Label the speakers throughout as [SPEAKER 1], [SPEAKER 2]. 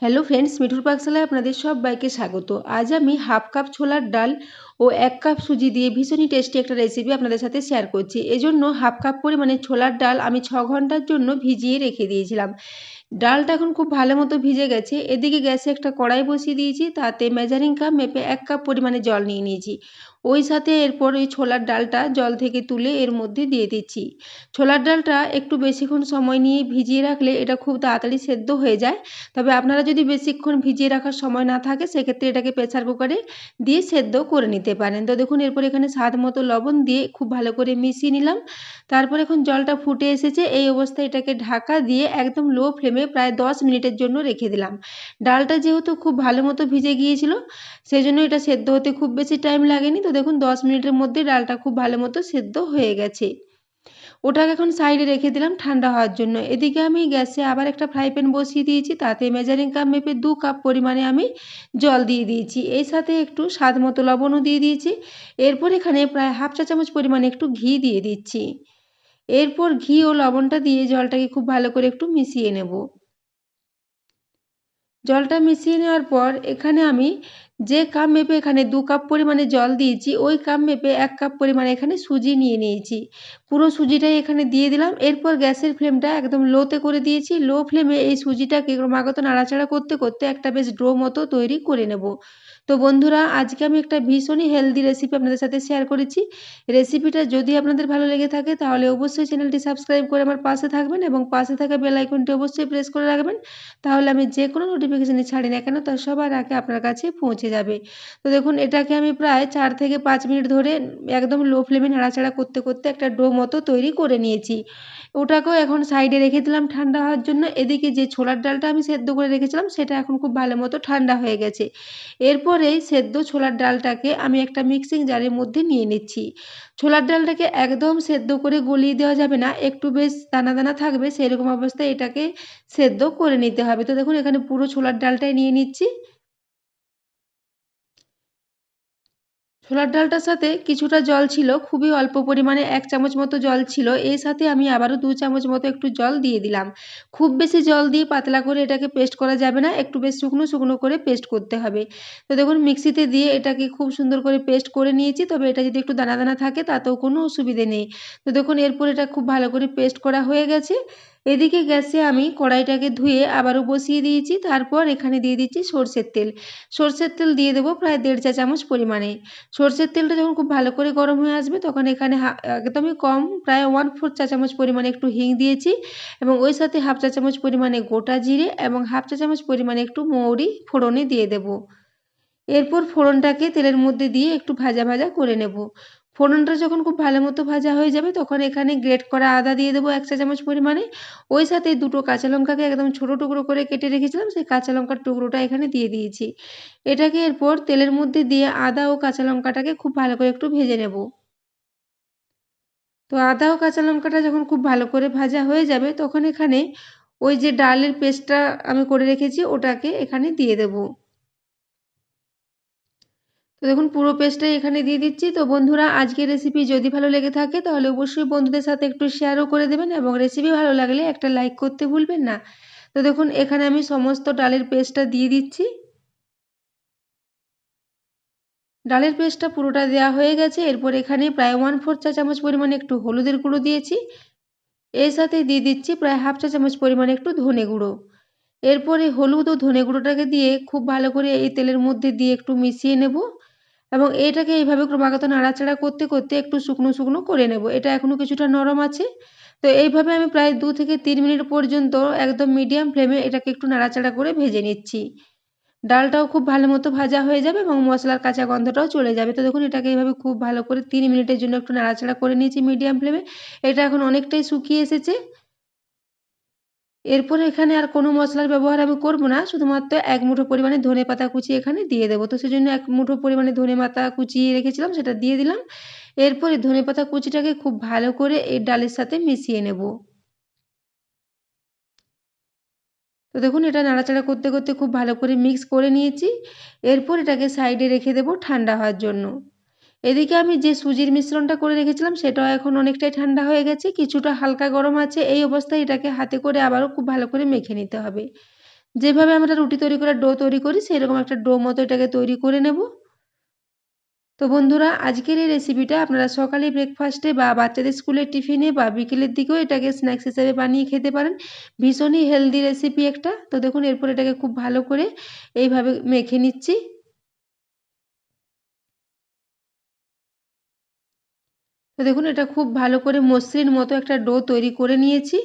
[SPEAKER 1] Hello friends, মিঠুর পাকশালায় আপনাদের সবাইকে স্বাগত। আজ আমি হাফ কাপ ছোলার ডাল ও 1 কাপ সুজি দিয়ে ভীষণই টেস্টি একটা রেসিপি আপনাদের সাথে শেয়ার করছি। এজন্য হাফ কাপ পরিমাণে ছোলার ডাল আমি 6 ঘন্টার জন্য ভিজিয়ে রেখে দিয়েছিলাম। ডালটা এখন খুব ভালো মতো ভিজে গেছে। এদিকে গ্যাসে একটা কড়াই বসিয়ে দিয়েছি, তাতে মেজারিং কাপ মেপে 1 কাপ পরিমাণে জল নিয়ে নিয়েছি। ওই সাথে এরপর ওই ছোলার ডালটা জল থেকে তুলে এর মধ্যে দিয়ে দিচ্ছি। ছোলার ডালটা একটু বেশিক্ষণ সময় নিয়ে ভিজিয়ে রাখলে এটা খুব তাড়াতাড়ি সেদ্ধ হয়ে যায়। তবে আপনারা যদি বেশিক্ষণ ভিজিয়ে রাখার সময় না থাকে সেক্ষেত্রে এটাকে প্রেসার কুকারে দিয়ে সেদ্ধ করে নিতে পারেন। তো দেখুন এরপর এখানে স্বাদ মতো লবণ দিয়ে খুব ভালো করে মিশিয়ে নিলাম। তারপর এখন জলটা ফুটে এসেছে, এই অবস্থায় এটাকে ঢাকা দিয়ে একদম লো ফ্লেমে প্রায় 10 মিনিটের জন্য রেখে দিলাম। ডালটা যেহেতু খুব ভালো মতো ভিজে গিয়েছিল সেই জন্য এটা সেদ্ধ হতে খুব বেশি টাইম লাগেনি। তো দেখুন 10 মিনিটের মধ্যে ডালটা খুব ভালো মতো সেদ্ধ হয়ে গেছে। ওটাকে এখন সাইডে রেখে দিলাম ঠান্ডা হওয়ার জন্য। এদিকে আমি গ্যাসে আবার একটা ফ্রাই প্যান বসিয়ে দিয়েছি, তাতে মেজারিং কাপ মেপে 2 কাপ পরিমাণে আমি জল দিয়ে দিয়েছি। এই সাথে একটু স্বাদ মতো লবণও দিয়ে দিয়েছি। এরপর এখানে প্রায় হাফ চা চামচ পরিমাণে একটু ঘি দিয়ে দিচ্ছি। এরপর ঘি ও লবণটা দিয়ে জলটাকে খুব ভালো করে একটু মিশিয়ে নেব। জলটা মিশিয়ে নেওয়ার পর এখানে আমি যে কাপ মেপে এখানে 2 কাপ পরিমাণে জল দিয়েছি, ওই কাপ মেপে 1 কাপ পরিমাণে এখানে সুজি নিয়ে নিয়েছি। পুরো সুজিটাই এখানে দিয়ে দিলাম। এরপর গ্যাসের ফ্লেমটা একদম লোতে করে দিয়েছি। লো ফ্লেমে এই সুজিটাকে ক্রমাগত নাড়াচাড়া করতে করতে একটা বেশ ডো মতো তৈরি করে নেব। তো বন্ধুরা, আজকে আমি একটা ভীষণই হেলদি রেসিপি আপনাদের সাথে শেয়ার করেছি। রেসিপিটা যদি আপনাদের ভালো লেগে থাকে তাহলে অবশ্যই চ্যানেলটি সাবস্ক্রাইব করে আমার পাশে থাকবেন এবং পাশে থাকা বেল আইকনটি অবশ্যই প্রেস করে রাখবেন। তাহলে আমি যে কোনো নোটিফিকেশানই ছাড়ি না কেন তার সবার আগে আপনার কাছে পৌঁছে যাবে। তো দেখুন এটাকে আমি প্রায় 4 থেকে 5 মিনিট ধরে একদম লো ফ্লেমে নাড়াচাড়া করতে করতে একটা ডো মতো তৈরি করে নিয়েছি। ওটাকেও এখন সাইডে রেখে দিলাম ঠান্ডা হওয়ার জন্য। এদিকে যে ছোলার ডালটা আমি সেদ্ধ করে রেখেছিলাম সেটা এখন খুব ভালো মতো ঠান্ডা হয়ে গেছে। এরপরে সেদ্ধ ছোলার ডালটাকে আমি একটা মিক্সিং জারের মধ্যে নিয়ে নিচ্ছি। ছোলার ডালটাকে একদম সেদ্ধ করে গলিয়ে দেওয়া যাবে না, একটু বেশ দানা দানা থাকবে সেরকম অবস্থায় এটাকে সেদ্ধ করে নিতে হবে। তো দেখুন এখানে পুরো ছোলার ডালটাই নিয়ে নিচ্ছি। ছোলার ডালটার সাথে কিছুটা জল ছিল, খুবই অল্প পরিমাণে 1 চামচ মতো জল ছিল। এর সাথে আমি আবারও 2 চামচ মতো একটু জল দিয়ে দিলাম। খুব বেশি জল দিয়ে পাতলা করে এটাকে পেস্ট করা যাবে না, একটু বেশ শুকনো শুকনো করে পেস্ট করতে হবে। তো দেখুন মিক্সিতে দিয়ে এটাকে খুব সুন্দর করে পেস্ট করে নিয়েছি, তবে এটা যদি একটু দানা দানা থাকে তাতেও কোনো অসুবিধে নেই। তো দেখুন এরপর এটা খুব ভালো করে পেস্ট করা হয়ে গেছে। এদিকে গ্যাসে আমি কড়াইটাকে ধুয়ে আবারও বসিয়ে দিয়েছি। তারপর এখানে দিয়ে দিচ্ছি সরষের তেল। সরষের তেল দিয়ে দেবো প্রায় 1.5 চা চামচ পরিমাণে। সরষের তেলটা যখন খুব ভালো করে গরম হয়ে আসবে তখন এখানে একদমই কম প্রায় 1/4 চা চামচ পরিমাণে একটু হিং দিয়েছি এবং ওই সাথে হাফ চা চামচ পরিমাণে গোটা জিরে এবং হাফ চা চামচ পরিমাণে একটু মৌরি ফোড়নে দিয়ে দেব। এরপর ফোড়নটাকে তেলের মধ্যে দিয়ে একটু ভাজা ভাজা করে নেব। ফোড়নটা যখন খুব ভালো মতো ভাজা হয়ে যাবে তখন এখানে গ্রেট করা আদা দিয়ে দেবো 1 চা চামচ পরিমাণে। ওই সাথে 2টো কাঁচা লঙ্কাকে একদম ছোট টুকরো করে কেটে রেখেছিলাম, সেই কাঁচা লঙ্কার টুকরোটা এখানে দিয়ে দিয়েছি। এটাকে এরপর তেলের মধ্যে দিয়ে আদা ও কাঁচা লঙ্কাটাকে খুব ভালো করে একটু ভেজে নেব। তো আদা ও কাঁচা লঙ্কাটা যখন খুব ভালো করে ভাজা হয়ে যাবে তখন এখানে ওই যে ডালের পেস্টটা আমি করে রেখেছি ওটাকে এখানে দিয়ে দেব। তো দেখুন পুরো পেস্টটাই এখানে দিয়ে দিচ্ছি। তো বন্ধুরা, আজকের রেসিপি যদি ভালো লেগে থাকে তাহলে অবশ্যই বন্ধুদের সাথে একটু শেয়ারও করে দেবেন এবং রেসিপি ভালো লাগলে একটা লাইক করতে ভুলবেন না। তো দেখুন এখানে আমি সমস্ত ডালের পেস্টটা দিয়ে দিচ্ছি। ডালের পেস্টটা পুরোটা দেওয়া হয়ে গেছে। এরপর এখানে প্রায় 1/4 চা চামচ পরিমাণে একটু হলুদের গুঁড়ো দিয়েছি। এর সাথে দিয়ে দিচ্ছি প্রায় হাফ চা চামচ পরিমাণে একটু ধনে গুঁড়ো। এরপরে হলুদ ও ধনে গুঁড়োটাকে দিয়ে খুব ভালো করে এই তেলের মধ্যে দিয়ে একটু মিশিয়ে নেব এবং এটাকে এইভাবে ক্রমাগত নাড়াচাড়া করতে করতে একটু শুকনো শুকনো করে নেব। এটা এখনও কিছুটা নরম আছে। তো এইভাবে আমি প্রায় 2 থেকে 3 মিনিট পর্যন্ত একদম মিডিয়াম ফ্লেমে এটাকে একটু নাড়াচাড়া করে ভেজে নিচ্ছি। ডালটাও খুব ভালো মতো ভাজা হয়ে যাবে এবং মশলার কাঁচা গন্ধটাও চলে যাবে। তো দেখুন এটাকে এইভাবে খুব ভালো করে 3 মিনিটের জন্য একটু নাড়াচাড়া করে নিয়েছি মিডিয়াম ফ্লেমে। এটা এখন অনেকটাই শুকিয়ে এসেছে। এরপরে এখানে আর কোনো মশলার ব্যবহার আমি করব না। শুধুমাত্র 1 মুঠো পরিমাণে ধনেপাতা কুচি এখানে দিয়ে দেব। তো সেজন্য 1 মুঠো পরিমাণে ধনেপাতা কুচিয়ে রেখেছিলাম সেটা দিয়ে দিলাম। এরপরে ধনেপাতা কুচিটাকে খুব ভালো করে এই ডালের সাথে মিশিয়ে নেব। তো দেখুন এটা নাড়াচাড়া করতে করতে খুব ভালো করে মিক্স করে নিয়েছি। এরপর এটাকে সাইডে রেখে দেব ঠান্ডা হওয়ার জন্য। এদিকে আমি যে সুজির মিশ্রণটা করে রেখেছিলাম সেটাও এখন অনেকটাই ঠান্ডা হয়ে গেছে। কিছুটা হালকা গরম আছে। এই অবস্থায় এটাকে হাতে করে আবারও খুব ভালো করে মেখে নিতে হবে। যেভাবে আমরা রুটি তৈরি করার ডো তৈরি করি সেরকম একটা ডো মতো এটাকে তৈরি করে নেব। তো বন্ধুরা, আজকের এই রেসিপিটা আপনারা সকালে ব্রেকফাস্টে বা বাচ্চাদের স্কুলের টিফিনে বা বিকেলের দিকেও এটাকে স্ন্যাক্স হিসেবে বানিয়ে খেতে পারেন। ভীষণই হেলদি রেসিপি একটা। তো দেখুন, এরপর এটাকে খুব ভালো করে এইভাবে মেখে নিচ্ছি। তো দেখুন, এটা খুব ভালো করে মসৃণ মতো একটা ডো তৈরি করে নিয়েছি।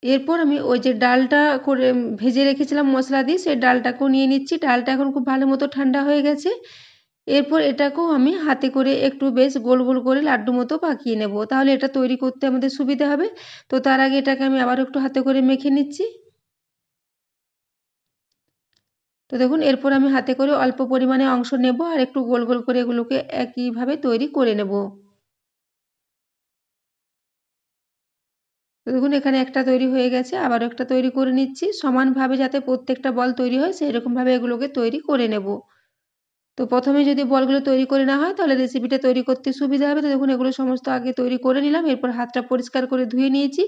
[SPEAKER 1] এরপর আমি ওই যে ডালটা করে ভেজে রেখেছিলাম মশলা দিয়ে, সেই ডালটাকেও নিয়ে নিচ্ছি। ডালটা এখন খুব ভালো মতো ঠান্ডা হয়ে গেছে। এরপর এটাকেও আমি হাতে করে একটু বেশ গোল গোল করে লাড্ডু মতো পাকিয়ে নেব, তাহলে এটা তৈরি করতে আমাদের সুবিধা হবে। তো তার আগে এটাকে আমি আবার একটু হাতে করে মেখে নিচ্ছি। তো দেখুন, এরপর আমি হাতে করে অল্প পরিমাণে অংশ নেব আর একটু গোল গোল করে এগুলোকে একইভাবে তৈরি করে নেব। তো দেখুন, এখানে একটা তৈরি হয়ে গেছে, আবারও একটা তৈরি করে নিচ্ছি। সমানভাবে যাতে প্রত্যেকটা বল তৈরি হয় সেরকমভাবে এগুলোকে তৈরি করে নেব। তো প্রথমে যদি বলগুলো তৈরি করে না হয় তাহলে রেসিপিটা তৈরি করতে সুবিধা হবে। তো দেখুন, এগুলো সমস্ত আগে তৈরি করে নিলাম। এরপর হাতটা পরিষ্কার করে ধুয়ে নিয়েছি।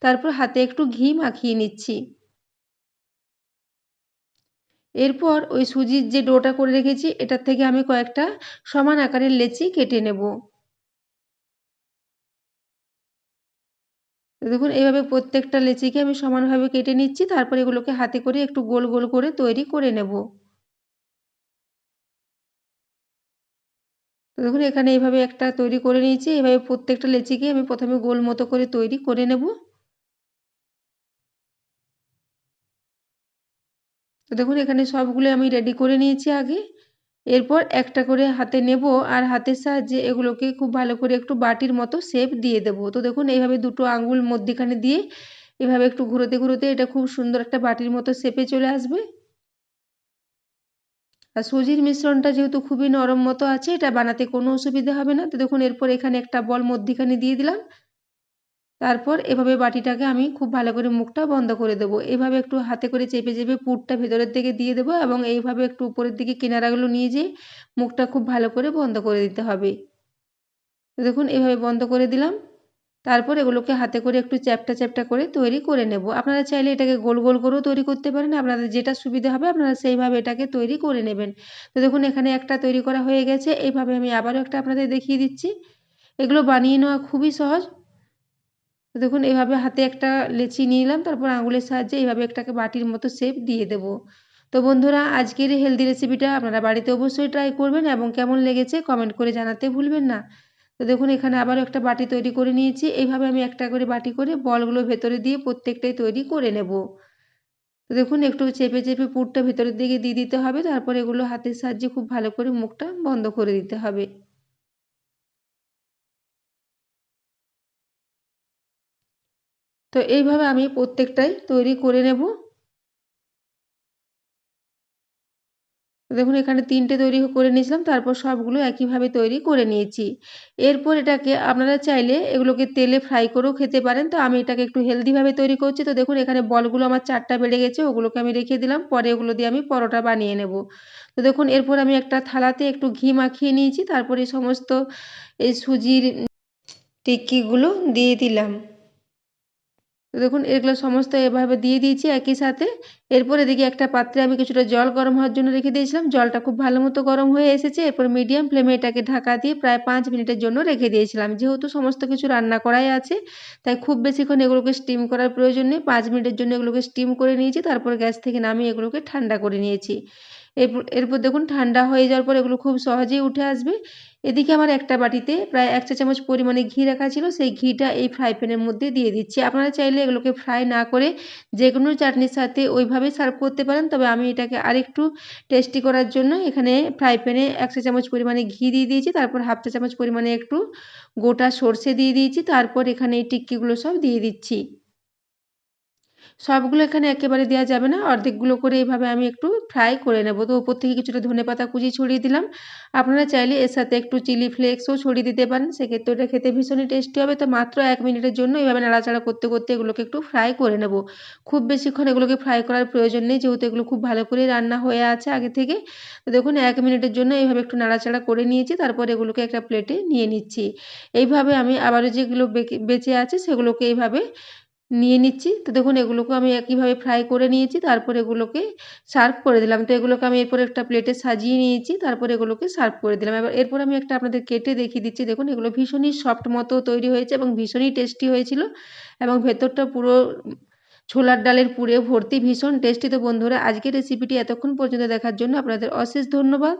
[SPEAKER 1] তারপর হাতে একটু ঘি মাখিয়ে নিচ্ছি। এরপর ওই সুজির যে ডোটা করে রেখেছি এটার থেকে আমি কয়েকটা সমান আকারের লেচি কেটে নেব। তো দেখুন, এইভাবে প্রত্যেকটা লেচিকে আমি সমানভাবে কেটে নিচ্ছি। তারপর এগুলোকে হাতে করে একটু গোল গোল করে তৈরি করে নেব। তো দেখুন, এখানে এইভাবে একটা তৈরি করে নিয়েছি। এভাবে প্রত্যেকটা লেচিকে আমি প্রথমে গোল মতো করে তৈরি করে নেব। তো দেখুন, এখানে সবগুলো আমি রেডি করে নিয়েছি আগে। এরপর একটা করে হাতে নেব আর হাতের সাহায্যে এগুলোকে খুব ভালো করে একটু বাটির মতো শেপ দিয়ে দেব। তো দেখুন, এইভাবে দুটো আঙ্গুল মধ্যিখানে দিয়ে এভাবে একটু ঘুরোতে ঘুরোতে এটা খুব সুন্দর একটা বাটির মতো শেপে চলে আসবে। আর সুজির মিশ্রণটা যেহেতু খুবই নরম মতো আছে, এটা বানাতে কোনো অসুবিধা হবে না। তো দেখুন, এরপর এখানে একটা বল মধ্যিখানে দিয়ে দিলাম। তারপর এভাবে বাটিটাকে আমি খুব ভালো করে মুখটা বন্ধ করে দেবো। এভাবে একটু হাতে করে চেপে চেপে পুরটা ভেতরের দিকে দিয়ে দেবো এবং এইভাবে একটু উপরের দিকে কিনারাগুলো নিয়ে যেয়ে মুখটা খুব ভালো করে বন্ধ করে দিতে হবে। তো দেখুন, এভাবে বন্ধ করে দিলাম। তারপর এগুলোকে হাতে করে একটু চ্যাপ্টা চ্যাপ্টা করে তৈরি করে নেব। আপনারা চাইলে এটাকে গোল গোল করেও তৈরি করতে পারেন। আপনাদের যেটা সুবিধা হবে আপনারা সেইভাবে এটাকে তৈরি করে নেবেন। তো দেখুন, এখানে একটা তৈরি করা হয়ে গেছে। এইভাবে আমি আবারও একটা আপনাদের দেখিয়ে দিচ্ছি। এগুলো বানিয়ে নেওয়া খুবই সহজ। তো দেখুন, এভাবে হাতে একটা লেচি নিয়ে নিলাম, তারপর আঙুলের সাহায্যে এইভাবে একটাকে বাটির মতো শেপ দিয়ে দেব। তো বন্ধুরা, আজকের এই হেলদি রেসিপিটা আপনারা বাড়িতে অবশ্যই ট্রাই করবেন এবং কেমন লেগেছে কমেন্ট করে জানাতে ভুলবেন না। তো দেখুন, এখানে আবারও একটা বাটি তৈরি করে নিয়েছি। এইভাবে আমি একটা করে বাটি করে বলগুলো ভেতরে দিয়ে প্রত্যেকটাই তৈরি করে নেব। তো দেখুন, একটু চেপে চেপে পুরটা ভেতরের দিকে দিয়ে দিতে হবে। তারপর এগুলো হাতের সাহায্যে খুব ভালো করে মুখটা বন্ধ করে দিতে হবে। তো এইভাবে আমি প্রত্যেকটাই তৈরি করে নেব। দেখুন, এখানে ৩ টে তৈরি করে নিয়েছিলাম। তারপর সবগুলো একইভাবে তৈরি করে নিয়েছি। এরপর এটাকে আপনারা চাইলে এগুলোকে তেলে ফ্রাই করেও খেতে পারেন। তো আমি এটাকে একটু হেলদিভাবে তৈরি করছি। তো দেখুন, এখানে বলগুলো আমার ৪ টা বেড়ে গেছে। ওগুলোকে আমি রেখে দিলাম। পরে ওগুলো দিয়ে আমি পরোটা বানিয়ে নেব। তো দেখুন, এরপর আমি একটা থালাতে একটু ঘি মাখিয়ে নিয়েছি। তারপর এই সমস্ত এই সুজির টিক্কিগুলো দিয়ে দিলাম। তো দেখুন, এগুলো সমস্ত এভাবে দিয়ে দিয়েছি একই সাথে। এরপর এদিকে একটা পাত্রে আমি কিছুটা জল গরম হওয়ার জন্য রেখে দিয়েছিলাম। জলটা খুব ভালো মতো গরম হয়ে এসেছে। এরপর মিডিয়াম ফ্লেমে এটাকে ঢাকা দিয়ে প্রায় ৫ মিনিটের জন্য রেখে দিয়েছিলাম। যেহেতু সমস্ত কিছু রান্না করাই আছে, তাই খুব বেশিক্ষণ এগুলোকে স্টিম করার প্রয়োজন নেই। ৫ মিনিটের জন্য এগুলোকে স্টিম করে নিয়েছি। তারপর গ্যাস থেকে নামিয়ে এগুলোকে ঠান্ডা করে নিয়েছি। এরপর দেখুন, ঠান্ডা হয়ে যাওয়ার পর এগুলো খুব সহজেই উঠে আসবে। এদিকে আমার একটা বাটিতে প্রায় ১ চা চামচ পরিমাণে ঘি রাখা ছিল। সেই ঘিটা এই ফ্রাই প্যানের মধ্যে দিয়ে দিচ্ছি। আপনারা চাইলে এগুলোকে ফ্রাই না করে যেকোনো চাটনির সাথে ওইভাবেই সার্ভ করতে পারেন। তবে আমি এটাকে আরেকটু টেস্টি করার জন্য এখানে ফ্রাই প্যানে ১ চা চামচ পরিমাণে ঘি দিয়ে দিয়েছি। তারপর ১/২ চা চামচ পরিমাণে একটু গোটা সর্ষে দিয়ে দিয়েছি। তারপর এখানে এই টিক্কিগুলো সব দিয়ে দিচ্ছি। সবগুলো এখানে একেবারে দেওয়া যাবে না। অর্ধেকগুলো করে এভাবে আমি একটু ফ্রাই করে নেব। তো ওপর থেকে কিছুটা ধনেপাতা কুচি ছড়িয়ে দিলাম। আপনারা চাইলে এর সাথে একটু চিলি ফ্লেক্সও ছড়িয়ে দিতে পারেন। সেক্ষেত্রে এটা খেতে ভীষণই টেস্টি হবে। তো মাত্র ১ মিনিটের জন্য এভাবে নাড়াচাড়া করতে করতে এগুলোকে একটু ফ্রাই করে নেব। খুব বেশিক্ষণ এগুলোকে ফ্রাই করার প্রয়োজন নেই, যেহেতু এগুলো খুব ভালো করেই রান্না হয়ে আছে আগে থেকে। তো দেখুন, ১ মিনিটের জন্য এইভাবে একটু নাড়াচাড়া করে নিয়েছি। তারপর এগুলোকে একটা প্লেটে নিয়ে নিচ্ছি। এইভাবে আমি আবারও যেগুলো বেঁচে আছে সেগুলোকে এইভাবে নিয়ে নিচ্ছি। তো দেখুন এগুলোকে আমি একইভাবে ফ্রাই করে নিয়েছি। তারপর এগুলোকে সার্ভ করে দিলাম। তো এগুলোকে আমি এরপর একটা প্লেটে সাজিয়ে নিয়েছি। তারপর এগুলোকে সার্ভ করে দিলাম। এরপর আমি একটা আপনাদের কেটে দেখিয়ে দিচ্ছি। দেখুন এগুলো ভীষণই সফট মতো তৈরি হয়েছে এবং ভীষণই টেস্টি হয়েছিল এবং ভেতরটা পুরো ছোলার ডালের পুরে ভর্তি, ভীষণ টেস্টি। তো বন্ধুরা, আজকের রেসিপিটি এতক্ষণ পর্যন্ত দেখার জন্য আপনাদের অশেষ ধন্যবাদ।